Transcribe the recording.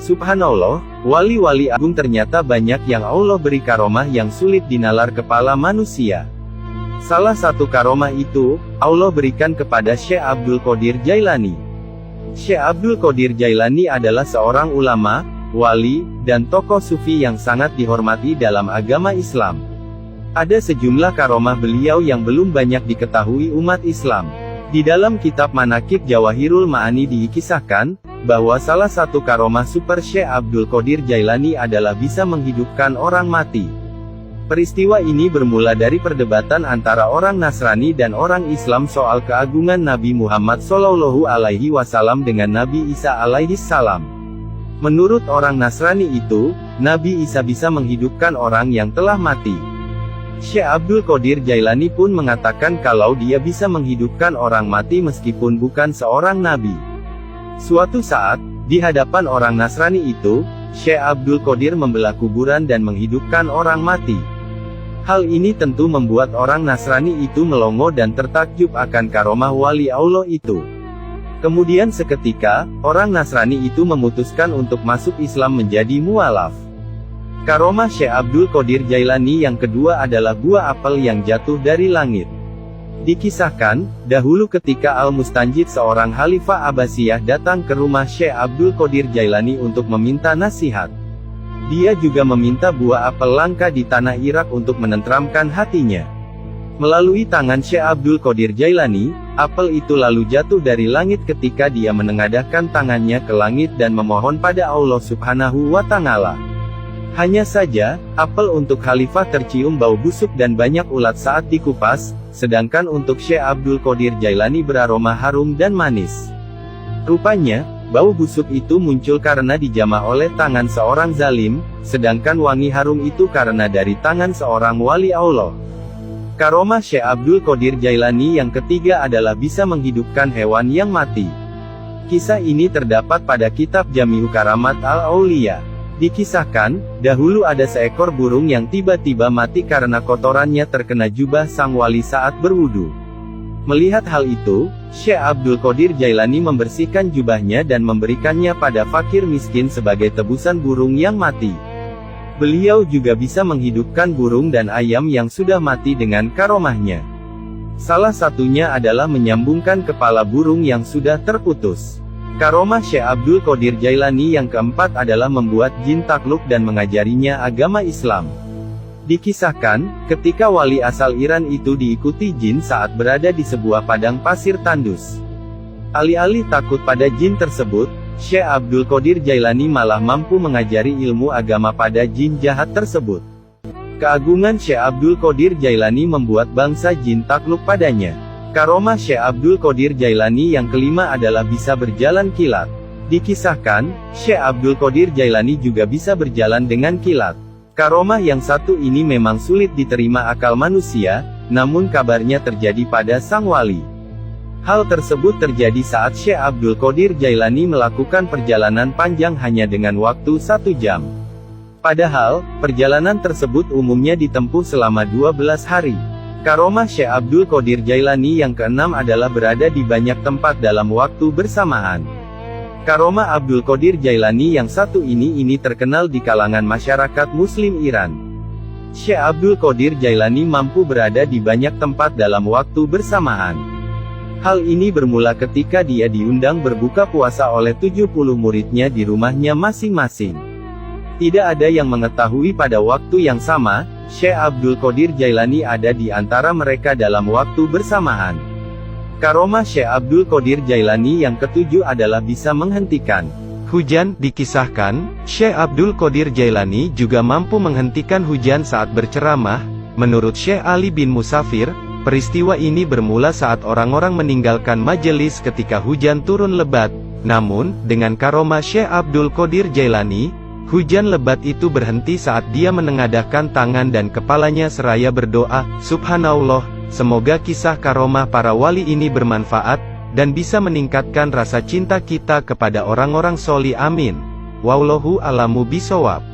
Subhanallah, wali-wali agung ternyata banyak yang Allah beri karomah yang sulit dinalar kepala manusia. Salah satu karomah itu, Allah berikan kepada Syekh Abdul Qadir Jailani. Syekh Abdul Qadir Jailani adalah seorang ulama, wali, dan tokoh sufi yang sangat dihormati dalam agama Islam. Ada sejumlah karomah beliau yang belum banyak diketahui umat Islam. Di dalam kitab Manaqib Jawahirul Ma'ani dikisahkan, bahwa salah satu karomah super Syekh Abdul Qadir Jailani adalah bisa menghidupkan orang mati. Peristiwa ini bermula dari perdebatan antara orang Nasrani dan orang Islam soal keagungan Nabi Muhammad SAW dengan Nabi Isa alaihissalam. Menurut orang Nasrani itu, Nabi Isa bisa menghidupkan orang yang telah mati. Syekh Abdul Qadir Jailani pun mengatakan kalau dia bisa menghidupkan orang mati meskipun bukan seorang nabi. Suatu saat, di hadapan orang Nasrani itu, Syekh Abdul Qadir membelah kuburan dan menghidupkan orang mati. Hal ini tentu membuat orang Nasrani itu melongo dan tertakjub akan karomah wali Allah itu. Kemudian seketika, orang Nasrani itu memutuskan untuk masuk Islam menjadi mualaf. Karomah Syekh Abdul Qadir Jailani yang kedua adalah buah apel yang jatuh dari langit. Dikisahkan, dahulu ketika Al-Mustanjid seorang Khalifah Abbasiyah datang ke rumah Syekh Abdul Qadir Jailani untuk meminta nasihat. Dia juga meminta buah apel langka di tanah Irak untuk menenteramkan hatinya. Melalui tangan Syekh Abdul Qadir Jailani, apel itu lalu jatuh dari langit ketika dia menengadahkan tangannya ke langit dan memohon pada Allah Subhanahu wa Ta'ala. Hanya saja, apel untuk khalifah tercium bau busuk dan banyak ulat saat dikupas, sedangkan untuk Syekh Abdul Qadir Jailani beraroma harum dan manis. Rupanya, bau busuk itu muncul karena dijamah oleh tangan seorang zalim, sedangkan wangi harum itu karena dari tangan seorang wali Allah. Karomah Syekh Abdul Qadir Jailani yang ketiga adalah bisa menghidupkan hewan yang mati. Kisah ini terdapat pada kitab Jami'u Karamat Al-Auliya. Dikisahkan, dahulu ada seekor burung yang tiba-tiba mati karena kotorannya terkena jubah sang wali saat berwudu. Melihat hal itu, Syekh Abdul Qadir Jailani membersihkan jubahnya dan memberikannya pada fakir miskin sebagai tebusan burung yang mati. Beliau juga bisa menghidupkan burung dan ayam yang sudah mati dengan karomahnya. Salah satunya adalah menyambungkan kepala burung yang sudah terputus. Karomah Syekh Abdul Qadir Jailani yang keempat adalah membuat jin takluk dan mengajarinya agama Islam. Dikisahkan, ketika wali asal Iran itu diikuti jin saat berada di sebuah padang pasir tandus. Alih-alih takut pada jin tersebut, Syekh Abdul Qadir Jailani malah mampu mengajari ilmu agama pada jin jahat tersebut. Keagungan Syekh Abdul Qadir Jailani membuat bangsa jin takluk padanya. Karomah Syekh Abdul Qadir Jailani yang kelima adalah bisa berjalan kilat. Dikisahkan, Syekh Abdul Qadir Jailani juga bisa berjalan dengan kilat. Karomah yang satu ini memang sulit diterima akal manusia, namun kabarnya terjadi pada sang wali. Hal tersebut terjadi saat Syekh Abdul Qadir Jailani melakukan perjalanan panjang hanya dengan waktu 1 jam. Padahal, perjalanan tersebut umumnya ditempuh selama 12 hari. Karomah Syekh Abdul Qadir Jailani yang keenam adalah berada di banyak tempat dalam waktu bersamaan. Karomah Abdul Qadir Jailani yang satu ini terkenal di kalangan masyarakat Muslim Iran. Syekh Abdul Qadir Jailani mampu berada di banyak tempat dalam waktu bersamaan. Hal ini bermula ketika dia diundang berbuka puasa oleh 70 muridnya di rumahnya masing-masing. Tidak ada yang mengetahui pada waktu yang sama, Syekh Abdul Qadir Jailani ada di antara mereka dalam waktu bersamaan. Karomah Syekh Abdul Qadir Jailani yang ketujuh adalah bisa menghentikan hujan. Dikisahkan, Syekh Abdul Qadir Jailani juga mampu menghentikan hujan saat berceramah. Menurut Syekh Ali bin Musafir, peristiwa ini bermula saat orang-orang meninggalkan majelis ketika hujan turun lebat. Namun, dengan karomah Syekh Abdul Qadir Jailani, hujan lebat itu berhenti saat dia menengadahkan tangan dan kepalanya seraya berdoa, Subhanallah, semoga kisah karomah para wali ini bermanfaat, dan bisa meningkatkan rasa cinta kita kepada orang-orang sholih amin. Wallahu a'lamu bishawab.